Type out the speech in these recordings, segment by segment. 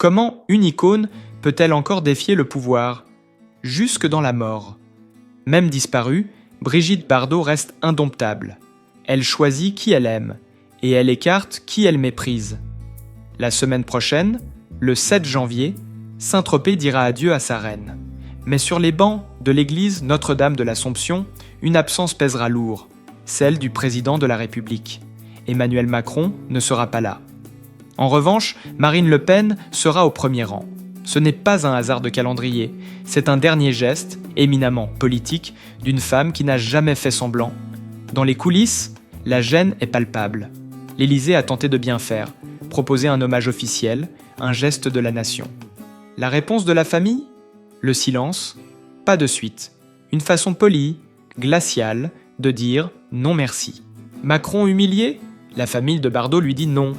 Comment une icône peut-elle encore défier le pouvoir, jusque dans la mort? Même disparue, Brigitte Bardot reste indomptable. Elle choisit qui elle aime, et elle écarte qui elle méprise. La semaine prochaine, le 7 janvier, Saint-Tropez dira adieu à sa reine. Mais sur les bancs de l'église Notre-Dame de l'Assomption, une absence pèsera lourd, celle du président de la République. Emmanuel Macron ne sera pas là. En revanche, Marine Le Pen sera au premier rang. Ce n'est pas un hasard de calendrier, c'est un dernier geste, éminemment politique, d'une femme qui n'a jamais fait semblant. Dans les coulisses, la gêne est palpable. L'Élysée a tenté de bien faire, proposer un hommage officiel, un geste de la nation. La réponse de la famille ? Le silence, pas de suite. Une façon polie, glaciale, de dire non merci. Macron humilié ? La famille de Bardot lui dit non.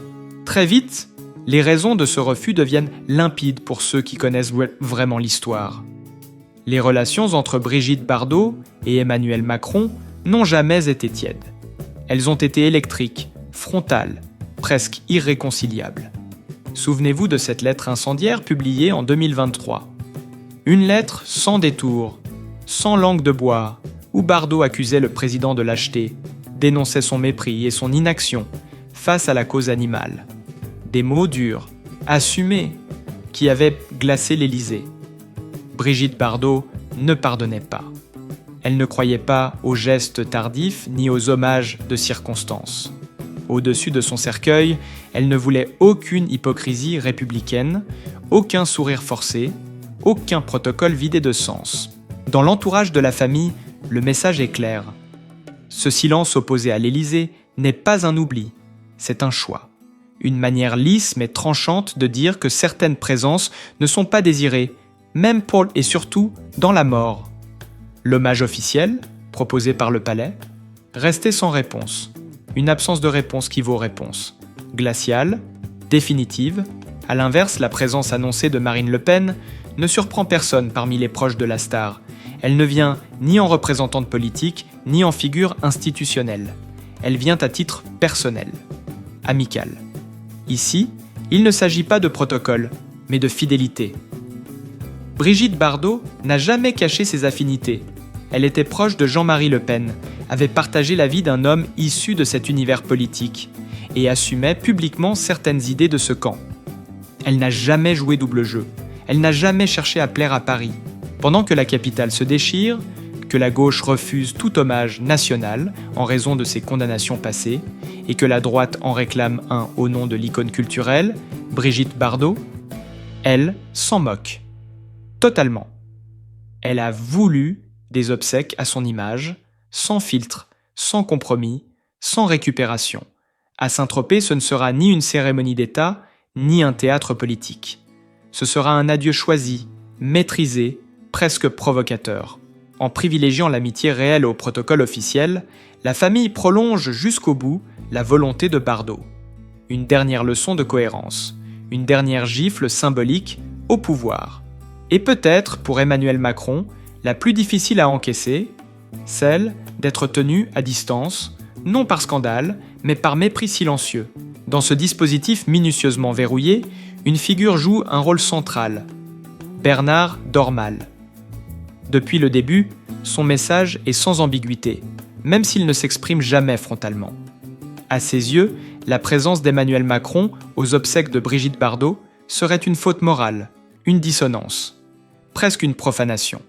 Très vite, les raisons de ce refus deviennent limpides pour ceux qui connaissent vraiment l'histoire. Les relations entre Brigitte Bardot et Emmanuel Macron n'ont jamais été tièdes. Elles ont été électriques, frontales, presque irréconciliables. Souvenez-vous de cette lettre incendiaire publiée en 2023. Une lettre sans détour, sans langue de bois, où Bardot accusait le président de lâcheté, dénonçait son mépris et son inaction face à la cause animale. Des mots durs, assumés, qui avaient glacé l'Élysée. Brigitte Bardot ne pardonnait pas. Elle ne croyait pas aux gestes tardifs ni aux hommages de circonstance. Au-dessus de son cercueil, elle ne voulait aucune hypocrisie républicaine, aucun sourire forcé, aucun protocole vidé de sens. Dans l'entourage de la famille, le message est clair. Ce silence opposé à l'Élysée n'est pas un oubli, c'est un choix. Une manière lisse mais tranchante de dire que certaines présences ne sont pas désirées, même pour et surtout dans la mort. L'hommage officiel, proposé par le palais, restait sans réponse. Une absence de réponse qui vaut réponse. Glaciale, définitive. À l'inverse, la présence annoncée de Marine Le Pen ne surprend personne parmi les proches de la star. Elle ne vient ni en représentante politique, ni en figure institutionnelle. Elle vient à titre personnel, amical. Ici, il ne s'agit pas de protocole, mais de fidélité. Brigitte Bardot n'a jamais caché ses affinités. Elle était proche de Jean-Marie Le Pen, avait partagé la vie d'un homme issu de cet univers politique et assumait publiquement certaines idées de ce camp. Elle n'a jamais joué double jeu. Elle n'a jamais cherché à plaire à Paris. Pendant que la capitale se déchire, que la gauche refuse tout hommage national en raison de ses condamnations passées, et que la droite en réclame un au nom de l'icône culturelle, Brigitte Bardot, elle s'en moque. Totalement. Elle a voulu des obsèques à son image, sans filtre, sans compromis, sans récupération. À Saint-Tropez, ce ne sera ni une cérémonie d'État, ni un théâtre politique. Ce sera un adieu choisi, maîtrisé, presque provocateur. En privilégiant l'amitié réelle au protocole officiel, la famille prolonge jusqu'au bout la volonté de Bardot. Une dernière leçon de cohérence, une dernière gifle symbolique au pouvoir. Et peut-être, pour Emmanuel Macron, la plus difficile à encaisser, celle d'être tenu à distance, non par scandale, mais par mépris silencieux. Dans ce dispositif minutieusement verrouillé, une figure joue un rôle central, Bernard Dormal. Depuis le début, son message est sans ambiguïté, même s'il ne s'exprime jamais frontalement. À ses yeux, la présence d'Emmanuel Macron aux obsèques de Brigitte Bardot serait une faute morale, une dissonance, presque une profanation.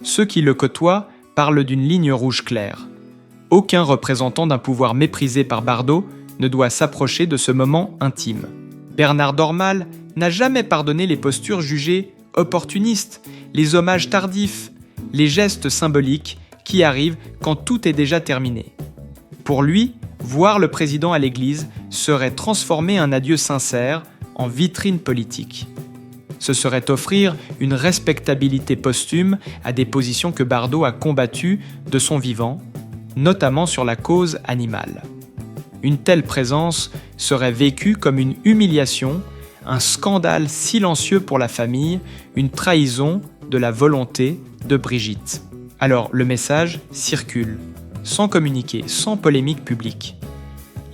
Ceux qui le côtoient parlent d'une ligne rouge claire. Aucun représentant d'un pouvoir méprisé par Bardot ne doit s'approcher de ce moment intime. Bernard Dormal n'a jamais pardonné les postures jugées opportunistes, les hommages tardifs, les gestes symboliques qui arrivent quand tout est déjà terminé. Pour lui, voir le président à l'église serait transformer un adieu sincère en vitrine politique. Ce serait offrir une respectabilité posthume à des positions que Bardot a combattues de son vivant, notamment sur la cause animale. Une telle présence serait vécue comme une humiliation, un scandale silencieux pour la famille, une trahison de la volonté de Brigitte. Alors le message circule, sans communiquer, sans polémique publique.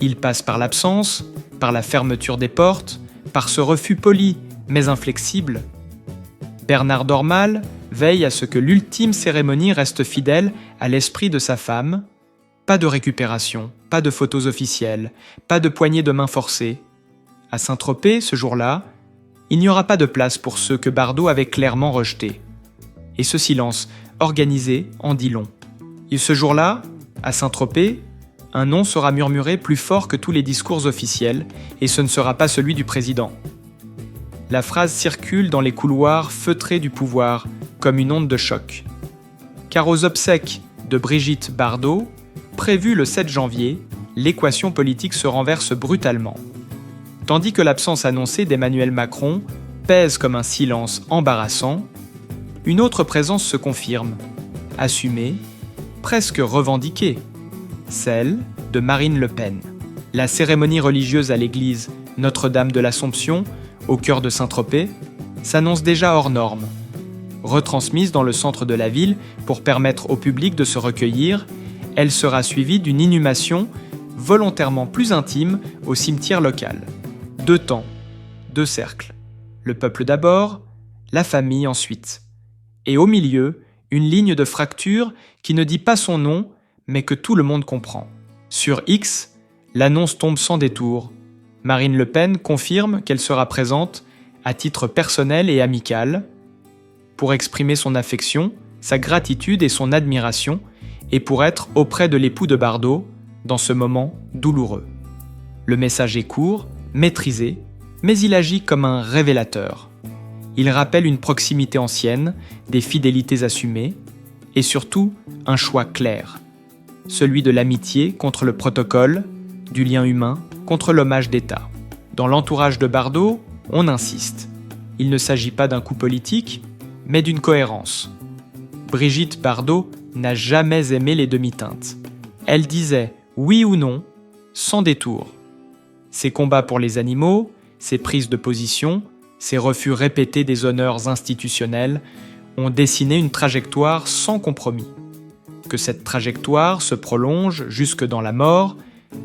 Il passe par l'absence, par la fermeture des portes, par ce refus poli, mais inflexible. Bernard Dormal veille à ce que l'ultime cérémonie reste fidèle à l'esprit de sa femme. Pas de récupération, pas de photos officielles, pas de poignées de main forcées. À Saint-Tropez, ce jour-là, il n'y aura pas de place pour ceux que Bardot avait clairement rejetés. Et ce silence, organisé, en dit long. Et ce jour-là, à Saint-Tropez, un nom sera murmuré plus fort que tous les discours officiels, et ce ne sera pas celui du président. La phrase circule dans les couloirs feutrés du pouvoir, comme une onde de choc. Car aux obsèques de Brigitte Bardot, prévues le 7 janvier, l'équation politique se renverse brutalement. Tandis que l'absence annoncée d'Emmanuel Macron pèse comme un silence embarrassant, une autre présence se confirme, assumée, presque revendiquée, celle de Marine Le Pen. La cérémonie religieuse à l'église Notre-Dame de l'Assomption, au cœur de Saint-Tropez, s'annonce déjà hors norme. Retransmise dans le centre de la ville pour permettre au public de se recueillir, elle sera suivie d'une inhumation volontairement plus intime au cimetière local. 2 temps, 2 cercles. Le peuple d'abord, la famille ensuite. Et au milieu, une ligne de fracture qui ne dit pas son nom, mais que tout le monde comprend. Sur X, l'annonce tombe sans détour. Marine Le Pen confirme qu'elle sera présente à titre personnel et amical pour exprimer son affection, sa gratitude et son admiration, et pour être auprès de l'époux de Bardot dans ce moment douloureux. Le message est court, maîtrisé, mais il agit comme un révélateur. Il rappelle une proximité ancienne, des fidélités assumées, et surtout un choix clair. Celui de l'amitié contre le protocole, du lien humain contre l'hommage d'État. Dans l'entourage de Bardot, on insiste. Il ne s'agit pas d'un coup politique, mais d'une cohérence. Brigitte Bardot n'a jamais aimé les demi-teintes. Elle disait oui ou non, sans détour. Ses combats pour les animaux, ses prises de position, ses refus répétés des honneurs institutionnels ont dessiné une trajectoire sans compromis. Que cette trajectoire se prolonge jusque dans la mort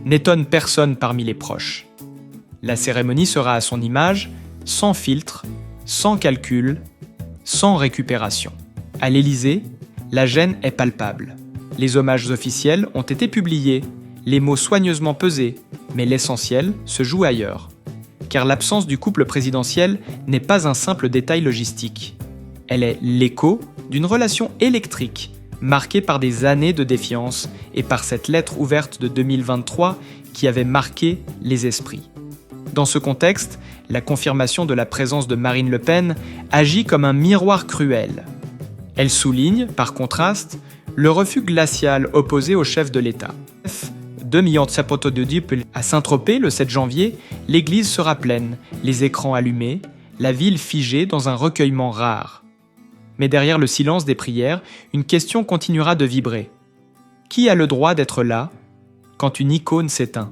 n'étonne personne parmi les proches. La cérémonie sera à son image, sans filtre, sans calcul, sans récupération. À l'Élysée, la gêne est palpable. Les hommages officiels ont été publiés, les mots soigneusement pesés, mais l'essentiel se joue ailleurs. Car l'absence du couple présidentiel n'est pas un simple détail logistique. Elle est l'écho d'une relation électrique, marquée par des années de défiance et par cette lettre ouverte de 2023 qui avait marqué les esprits. Dans ce contexte, la confirmation de la présence de Marine Le Pen agit comme un miroir cruel. Elle souligne, par contraste, le refus glacial opposé au chef de l'État. À Saint-Tropez, le 7 janvier, l'église sera pleine, les écrans allumés, la ville figée dans un recueillement rare. Mais derrière le silence des prières, une question continuera de vibrer. Qui a le droit d'être là quand une icône s'éteint ?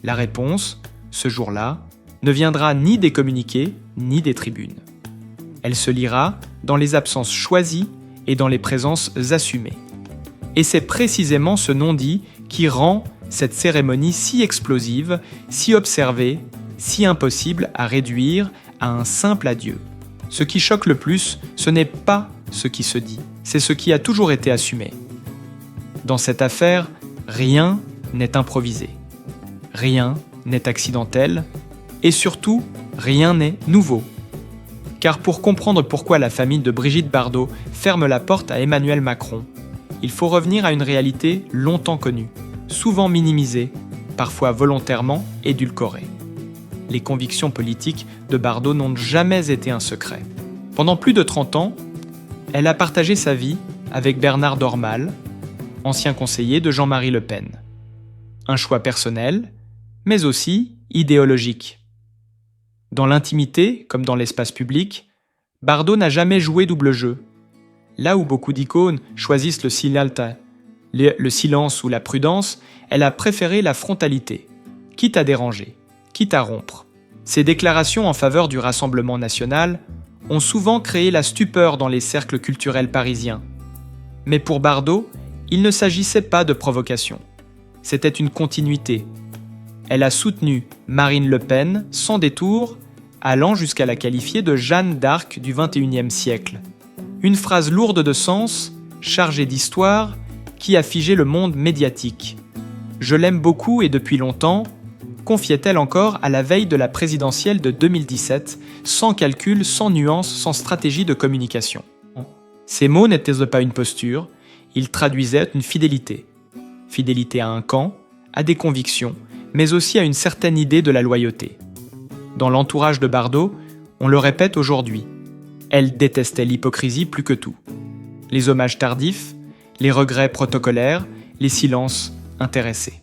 La réponse, ce jour-là, ne viendra ni des communiqués, ni des tribunes. Elle se lira dans les absences choisies et dans les présences assumées. Et c'est précisément ce non-dit qui rend cette cérémonie si explosive, si observée, si impossible à réduire à un simple adieu. Ce qui choque le plus, ce n'est pas ce qui se dit, c'est ce qui a toujours été assumé. Dans cette affaire, rien n'est improvisé, rien n'est accidentel, et surtout, rien n'est nouveau. Car pour comprendre pourquoi la famille de Brigitte Bardot ferme la porte à Emmanuel Macron, il faut revenir à une réalité longtemps connue, souvent minimisée, parfois volontairement édulcorée. Les convictions politiques de Bardot n'ont jamais été un secret. Pendant plus de 30 ans, elle a partagé sa vie avec Bernard Dormal, ancien conseiller de Jean-Marie Le Pen. Un choix personnel, mais aussi idéologique. Dans l'intimité, comme dans l'espace public, Bardot n'a jamais joué double jeu. Là où beaucoup d'icônes choisissent le silence ou la prudence, elle a préféré la frontalité, quitte à déranger, quitte à rompre. Ses déclarations en faveur du Rassemblement national ont souvent créé la stupeur dans les cercles culturels parisiens. Mais pour Bardot, il ne s'agissait pas de provocation. C'était une continuité. Elle a soutenu Marine Le Pen sans détour, allant jusqu'à la qualifier de Jeanne d'Arc du XXIe siècle. Une phrase lourde de sens, chargée d'histoire, qui a figé le monde médiatique. Je l'aime beaucoup et depuis longtemps, confiait-elle encore à la veille de la présidentielle de 2017, sans calcul, sans nuance, sans stratégie de communication. Ces mots n'étaient pas une posture, ils traduisaient une fidélité. Fidélité à un camp, à des convictions, mais aussi à une certaine idée de la loyauté. Dans l'entourage de Bardot, on le répète aujourd'hui, elle détestait l'hypocrisie plus que tout. Les hommages tardifs, les regrets protocolaires, les silences intéressés.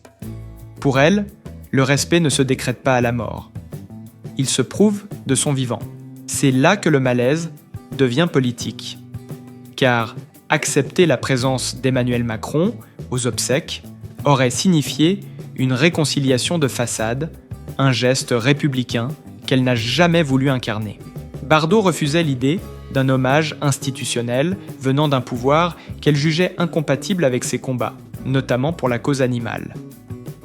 Pour elle, le respect ne se décrète pas à la mort. Il se prouve de son vivant. C'est là que le malaise devient politique. Car accepter la présence d'Emmanuel Macron aux obsèques aurait signifié une réconciliation de façade, un geste républicain qu'elle n'a jamais voulu incarner. Bardot refusait l'idée d'un hommage institutionnel venant d'un pouvoir qu'elle jugeait incompatible avec ses combats, notamment pour la cause animale.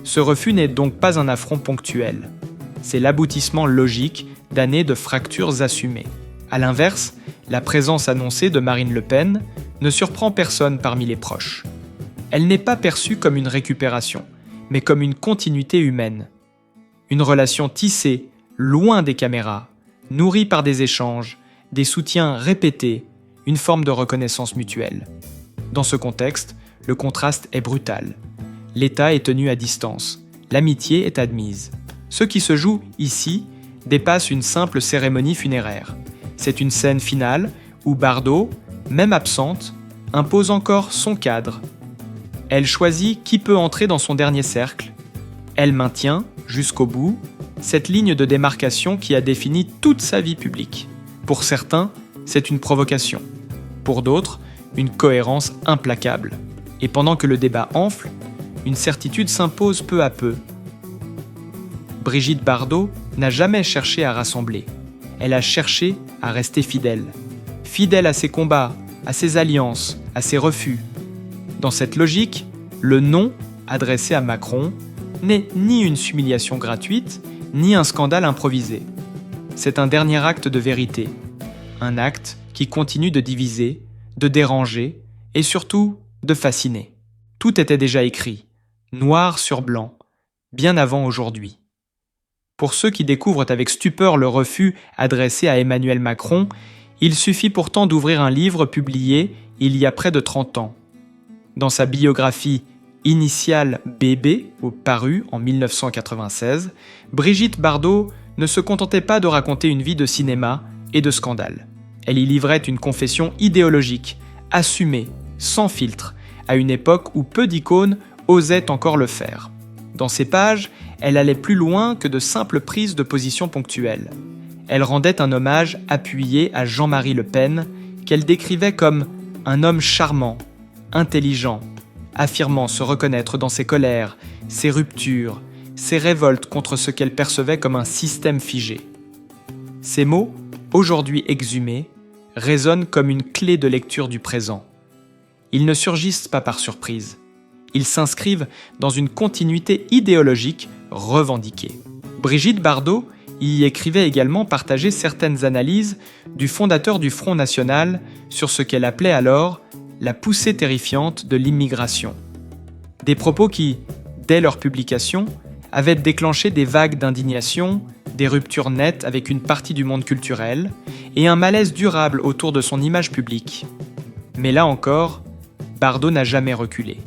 Ce refus n'est donc pas un affront ponctuel. C'est l'aboutissement logique d'années de fractures assumées. A l'inverse, la présence annoncée de Marine Le Pen ne surprend personne parmi les proches. Elle n'est pas perçue comme une récupération, mais comme une continuité humaine. Une relation tissée, loin des caméras, nourrie par des échanges, des soutiens répétés, une forme de reconnaissance mutuelle. Dans ce contexte, le contraste est brutal. L'État est tenu à distance, l'amitié est admise. Ce qui se joue ici dépasse une simple cérémonie funéraire. C'est une scène finale où Bardot, même absente, impose encore son cadre. Elle choisit qui peut entrer dans son dernier cercle. Elle maintient, jusqu'au bout, cette ligne de démarcation qui a défini toute sa vie publique. Pour certains, c'est une provocation. Pour d'autres, une cohérence implacable. Et pendant que le débat enfle, une certitude s'impose peu à peu. Brigitte Bardot n'a jamais cherché à rassembler. Elle a cherché à rester fidèle. Fidèle à ses combats, à ses alliances, à ses refus. Dans cette logique, le non adressé à Macron n'est ni une humiliation gratuite, ni un scandale improvisé. C'est un dernier acte de vérité. Un acte qui continue de diviser, de déranger et surtout de fasciner. Tout était déjà écrit, noir sur blanc, bien avant aujourd'hui. Pour ceux qui découvrent avec stupeur le refus adressé à Emmanuel Macron, il suffit pourtant d'ouvrir un livre publié il y a près de 30 ans. Dans sa biographie Initiale Bébé, parue en 1996, Brigitte Bardot ne se contentait pas de raconter une vie de cinéma et de scandale. Elle y livrait une confession idéologique, assumée, sans filtre, à une époque où peu d'icônes osaient encore le faire. Dans ses pages, elle allait plus loin que de simples prises de position ponctuelles. Elle rendait un hommage appuyé à Jean-Marie Le Pen, qu'elle décrivait comme un homme charmant, intelligent, affirmant se reconnaître dans ses colères, ses ruptures, ses révoltes contre ce qu'elle percevait comme un système figé. Ces mots, aujourd'hui exhumés, résonnent comme une clé de lecture du présent. Ils ne surgissent pas par surprise. Ils s'inscrivent dans une continuité idéologique revendiquée. Brigitte Bardot y écrivait également partager certaines analyses du fondateur du Front National sur ce qu'elle appelait alors la poussée terrifiante de l'immigration. Des propos qui, dès leur publication, avaient déclenché des vagues d'indignation, des ruptures nettes avec une partie du monde culturel et un malaise durable autour de son image publique. Mais là encore, Bardot n'a jamais reculé.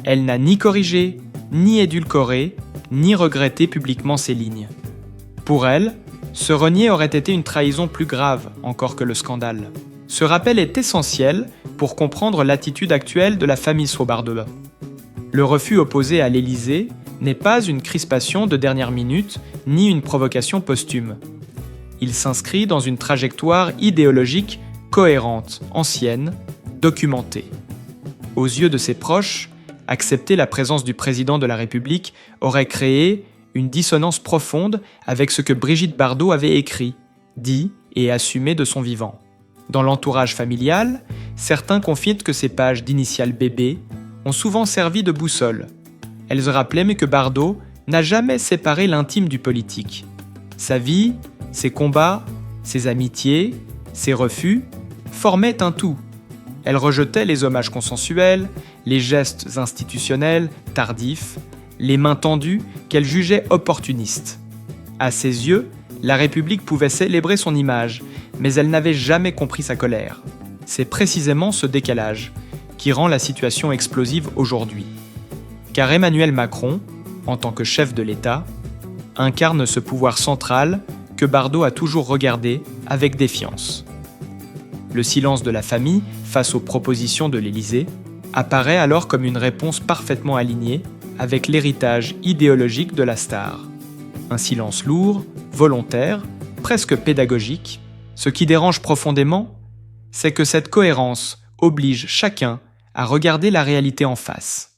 Elle n'a ni corrigé, ni édulcoré, ni regretté publiquement ses lignes. Pour elle, se renier aurait été une trahison plus grave encore que le scandale. Ce rappel est essentiel pour comprendre l'attitude actuelle de la famille Sauve-Bardot. Le refus opposé à l'Élysée n'est pas une crispation de dernière minute, ni une provocation posthume. Il s'inscrit dans une trajectoire idéologique cohérente, ancienne, documentée. Aux yeux de ses proches, accepter la présence du président de la République aurait créé une dissonance profonde avec ce que Brigitte Bardot avait écrit, dit et assumé de son vivant. Dans l'entourage familial, certains confient que ces pages d'initiales bébé ont souvent servi de boussole. Elles rappelaient mais que Bardot n'a jamais séparé l'intime du politique. Sa vie, ses combats, ses amitiés, ses refus formaient un tout. Elle rejetait les hommages consensuels, les gestes institutionnels tardifs, les mains tendues qu'elle jugeait opportunistes. À ses yeux, la République pouvait célébrer son image, mais elle n'avait jamais compris sa colère. C'est précisément ce décalage qui rend la situation explosive aujourd'hui. Car Emmanuel Macron, en tant que chef de l'État, incarne ce pouvoir central que Bardot a toujours regardé avec défiance. Le silence de la famille face aux propositions de l'Élysée apparaît alors comme une réponse parfaitement alignée avec l'héritage idéologique de la star. Un silence lourd, volontaire, presque pédagogique. Ce qui dérange profondément, c'est que cette cohérence oblige chacun à regarder la réalité en face.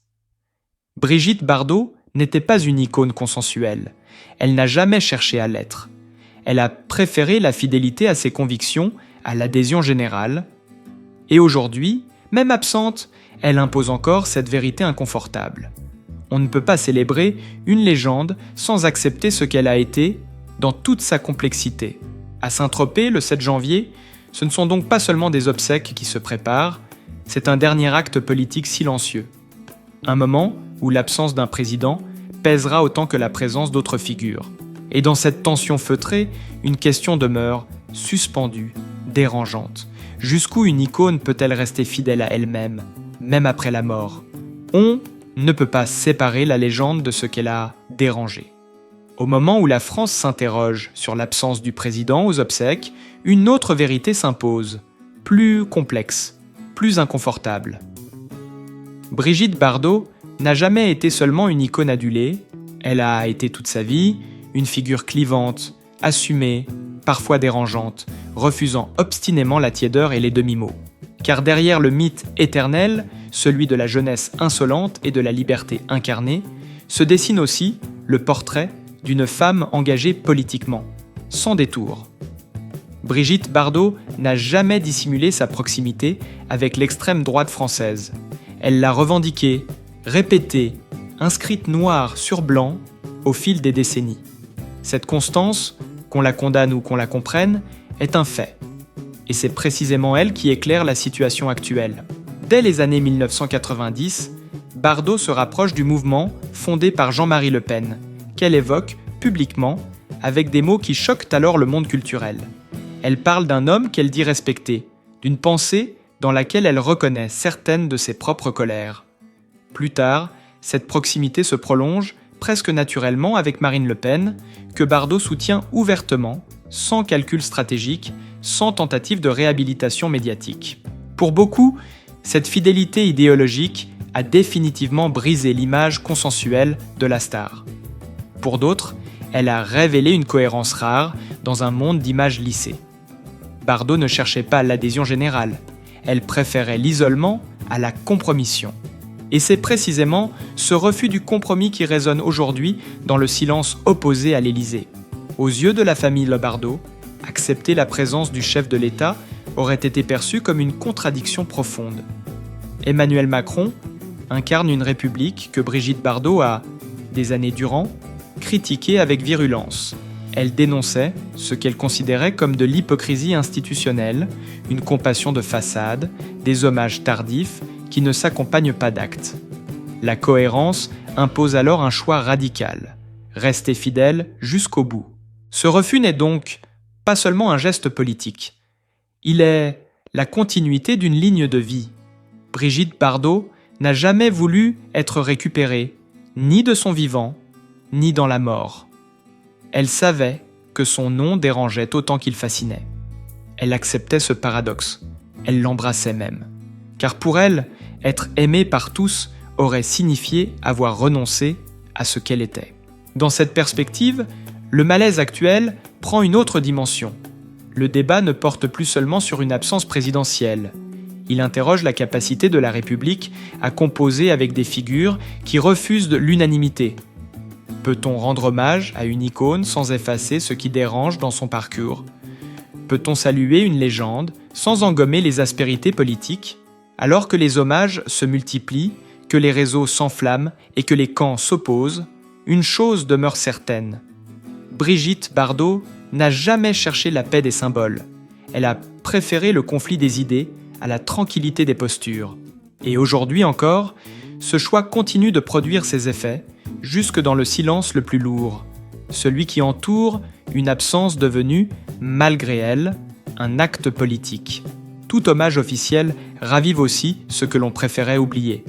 Brigitte Bardot n'était pas une icône consensuelle. Elle n'a jamais cherché à l'être. Elle a préféré la fidélité à ses convictions, à l'adhésion générale. Et aujourd'hui, même absente, elle impose encore cette vérité inconfortable. On ne peut pas célébrer une légende sans accepter ce qu'elle a été dans toute sa complexité. À Saint-Tropez, le 7 janvier, ce ne sont donc pas seulement des obsèques qui se préparent, c'est un dernier acte politique silencieux. Un moment où l'absence d'un président pèsera autant que la présence d'autres figures. Et dans cette tension feutrée, une question demeure suspendue, dérangeante. Jusqu'où une icône peut-elle rester fidèle à elle-même, même après la mort? On ne peut pas séparer la légende de ce qu'elle a dérangé. Au moment où la France s'interroge sur l'absence du président aux obsèques, une autre vérité s'impose, plus complexe, plus inconfortable. Brigitte Bardot n'a jamais été seulement une icône adulée, elle a été toute sa vie une figure clivante, assumée, parfois dérangeante, refusant obstinément la tiédeur et les demi-mots. Car derrière le mythe éternel, celui de la jeunesse insolente et de la liberté incarnée, se dessine aussi le portrait d'une femme engagée politiquement, sans détour. Brigitte Bardot n'a jamais dissimulé sa proximité avec l'extrême droite française. Elle l'a revendiquée, répétée, inscrite noir sur blanc au fil des décennies. Cette constance, qu'on la condamne ou qu'on la comprenne, est un fait. Et c'est précisément elle qui éclaire la situation actuelle. Dès les années 1990, Bardot se rapproche du mouvement fondé par Jean-Marie Le Pen, qu'elle évoque publiquement avec des mots qui choquent alors le monde culturel. Elle parle d'un homme qu'elle dit respecter, d'une pensée dans laquelle elle reconnaît certaines de ses propres colères. Plus tard, cette proximité se prolonge presque naturellement avec Marine Le Pen, que Bardot soutient ouvertement, sans calcul stratégique, sans tentative de réhabilitation médiatique. Pour beaucoup, cette fidélité idéologique a définitivement brisé l'image consensuelle de la star. Pour d'autres, elle a révélé une cohérence rare dans un monde d'images lissées. Bardot ne cherchait pas l'adhésion générale, elle préférait l'isolement à la compromission. Et c'est précisément ce refus du compromis qui résonne aujourd'hui dans le silence opposé à l'Élysée. Aux yeux de la famille Le Bardot, accepter la présence du chef de l'État aurait été perçu comme une contradiction profonde. Emmanuel Macron incarne une république que Brigitte Bardot a, des années durant, critiquée avec virulence. Elle dénonçait ce qu'elle considérait comme de l'hypocrisie institutionnelle, une compassion de façade, des hommages tardifs qui ne s'accompagnent pas d'actes. La cohérence impose alors un choix radical, rester fidèle jusqu'au bout. Ce refus n'est donc pas seulement un geste politique, il est la continuité d'une ligne de vie. Brigitte Bardot n'a jamais voulu être récupérée, ni de son vivant, ni dans la mort. Elle savait que son nom dérangeait autant qu'il fascinait. Elle acceptait ce paradoxe, elle l'embrassait même. Car pour elle, être aimée par tous aurait signifié avoir renoncé à ce qu'elle était. Dans cette perspective, le malaise actuel prend une autre dimension. Le débat ne porte plus seulement sur une absence présidentielle. Il interroge la capacité de la République à composer avec des figures qui refusent l'unanimité. Peut-on rendre hommage à une icône sans effacer ce qui dérange dans son parcours? Peut-on saluer une légende sans en gommer les aspérités politiques? Alors que les hommages se multiplient, que les réseaux s'enflamment et que les camps s'opposent, une chose demeure certaine. Brigitte Bardot n'a jamais cherché la paix des symboles. Elle a préféré le conflit des idées à la tranquillité des postures. Et aujourd'hui encore, ce choix continue de produire ses effets, jusque dans le silence le plus lourd, celui qui entoure une absence devenue, malgré elle, un acte politique. Tout hommage officiel ravive aussi ce que l'on préférait oublier.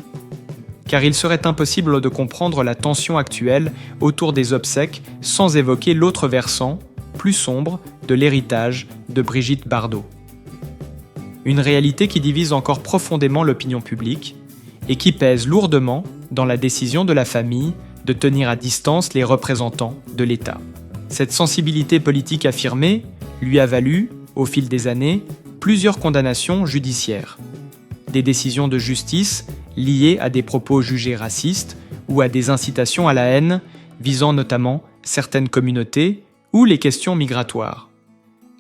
Car il serait impossible de comprendre la tension actuelle autour des obsèques sans évoquer l'autre versant, plus sombre, de l'héritage de Brigitte Bardot. Une réalité qui divise encore profondément l'opinion publique et qui pèse lourdement dans la décision de la famille de tenir à distance les représentants de l'État. Cette sensibilité politique affirmée lui a valu, au fil des années, plusieurs condamnations judiciaires. Des décisions de justice liées à des propos jugés racistes ou à des incitations à la haine visant notamment certaines communautés ou les questions migratoires.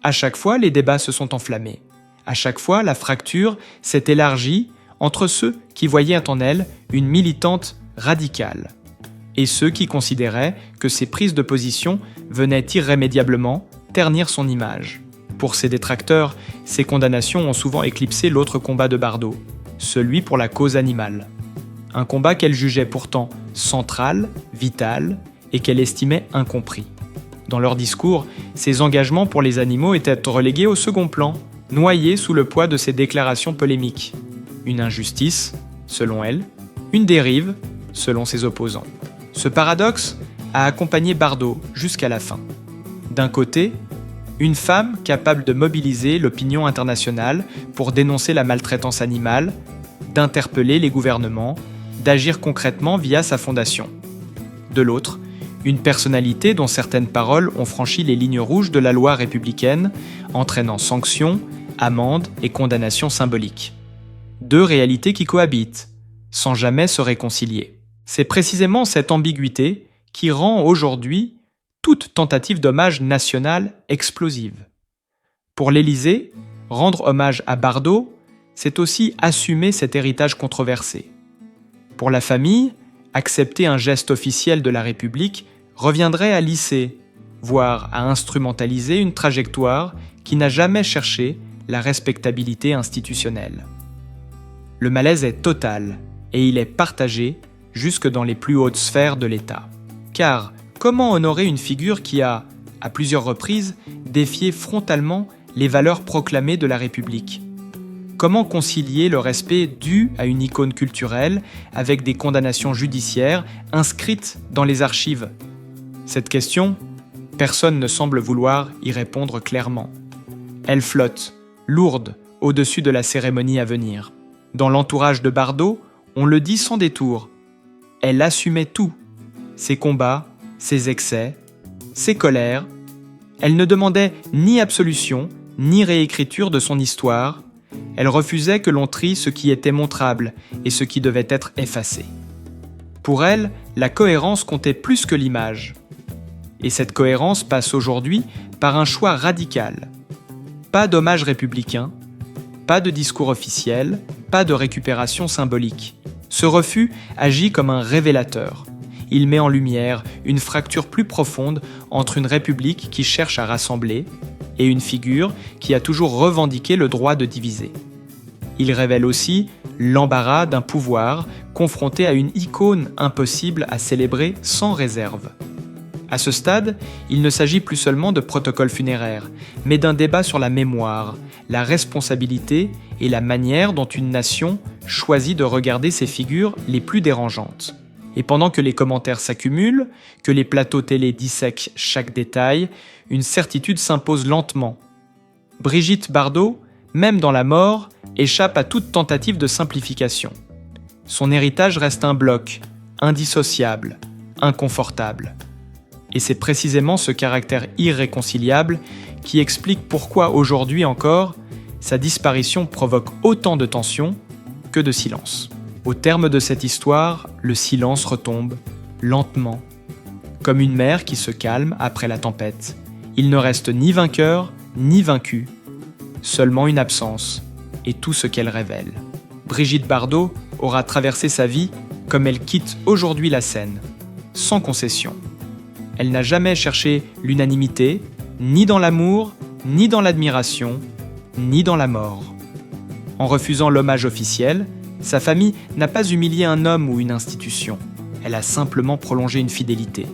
À chaque fois, les débats se sont enflammés. À chaque fois, la fracture s'est élargie entre ceux qui voyaient en elle une militante radicale et ceux qui considéraient que ses prises de position venaient irrémédiablement ternir son image. Pour ses détracteurs, ces condamnations ont souvent éclipsé l'autre combat de Bardot, celui pour la cause animale. Un combat qu'elle jugeait pourtant central, vital, et qu'elle estimait incompris. Dans leur discours, ses engagements pour les animaux étaient relégués au second plan, noyés sous le poids de ses déclarations polémiques. Une injustice, selon elle, une dérive, selon ses opposants. Ce paradoxe a accompagné Bardot jusqu'à la fin. D'un côté, une femme capable de mobiliser l'opinion internationale pour dénoncer la maltraitance animale, d'interpeller les gouvernements, d'agir concrètement via sa fondation. De l'autre, une personnalité dont certaines paroles ont franchi les lignes rouges de la loi républicaine, entraînant sanctions, amendes et condamnations symboliques. Deux réalités qui cohabitent, sans jamais se réconcilier. C'est précisément cette ambiguïté qui rend aujourd'hui toute tentative d'hommage national explosive. Pour l'Élysée, rendre hommage à Bardot, c'est aussi assumer cet héritage controversé. Pour la famille, accepter un geste officiel de la République reviendrait à lisser, voire à instrumentaliser une trajectoire qui n'a jamais cherché la respectabilité institutionnelle. Le malaise est total et il est partagé jusque dans les plus hautes sphères de l'État. Car comment honorer une figure qui a, à plusieurs reprises, défié frontalement les valeurs proclamées de la République ? Comment concilier le respect dû à une icône culturelle avec des condamnations judiciaires inscrites dans les archives ? Cette question, personne ne semble vouloir y répondre clairement. Elle flotte, lourde, au-dessus de la cérémonie à venir. Dans l'entourage de Bardot, on le dit sans détour. Elle assumait tout, ses combats, ses excès, ses colères. Elle ne demandait ni absolution, ni réécriture de son histoire. Elle refusait que l'on trie ce qui était montrable et ce qui devait être effacé. Pour elle, la cohérence comptait plus que l'image. Et cette cohérence passe aujourd'hui par un choix radical. Pas d'hommage républicain, pas de discours officiel, pas de récupération symbolique. Ce refus agit comme un révélateur. Il met en lumière une fracture plus profonde entre une république qui cherche à rassembler et une figure qui a toujours revendiqué le droit de diviser. Il révèle aussi l'embarras d'un pouvoir confronté à une icône impossible à célébrer sans réserve. À ce stade, il ne s'agit plus seulement de protocole funéraire, mais d'un débat sur la mémoire, la responsabilité et la manière dont une nation choisit de regarder ses figures les plus dérangeantes. Et pendant que les commentaires s'accumulent, que les plateaux télé dissèquent chaque détail, une certitude s'impose lentement. Brigitte Bardot, même dans la mort, échappe à toute tentative de simplification. Son héritage reste un bloc, indissociable, inconfortable. Et c'est précisément ce caractère irréconciliable qui explique pourquoi aujourd'hui encore, sa disparition provoque autant de tension que de silence. Au terme de cette histoire, le silence retombe, lentement, comme une mer qui se calme après la tempête. Il ne reste ni vainqueur, ni vaincu, seulement une absence, et tout ce qu'elle révèle. Brigitte Bardot aura traversé sa vie comme elle quitte aujourd'hui la scène, sans concession. Elle n'a jamais cherché l'unanimité, ni dans l'amour, ni dans l'admiration, ni dans la mort. En refusant l'hommage officiel, sa famille n'a pas humilié un homme ou une institution. Elle a simplement prolongé une fidélité.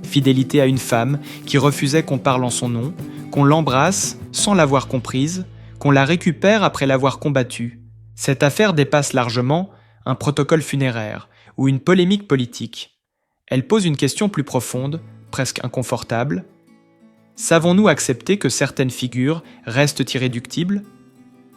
Fidélité à une femme qui refusait qu'on parle en son nom, qu'on l'embrasse sans l'avoir comprise, qu'on la récupère après l'avoir combattue. Cette affaire dépasse largement un protocole funéraire ou une polémique politique. Elle pose une question plus profonde, presque inconfortable. Savons-nous accepter que certaines figures restent irréductibles ?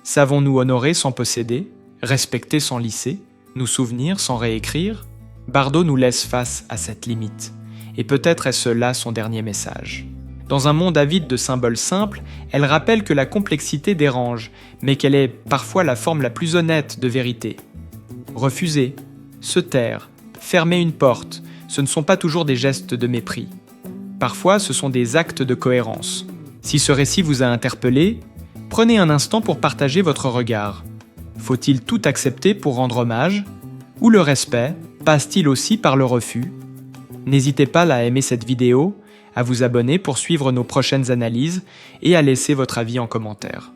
Savons-nous honorer sans posséder, respecter sans lisser, nous souvenir sans réécrire ? Bardot nous laisse face à cette limite. Et peut-être est-ce là son dernier message. Dans un monde avide de symboles simples, elle rappelle que la complexité dérange, mais qu'elle est parfois la forme la plus honnête de vérité. Refuser, se taire, fermer une porte, ce ne sont pas toujours des gestes de mépris. Parfois, ce sont des actes de cohérence. Si ce récit vous a interpellé, prenez un instant pour partager votre regard. Faut-il tout accepter pour rendre hommage ? Ou le respect passe-t-il aussi par le refus ? N'hésitez pas à aimer cette vidéo, à vous abonner pour suivre nos prochaines analyses et à laisser votre avis en commentaire.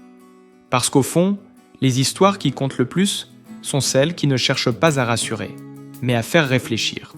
Parce qu'au fond, les histoires qui comptent le plus sont celles qui ne cherchent pas à rassurer, mais à faire réfléchir.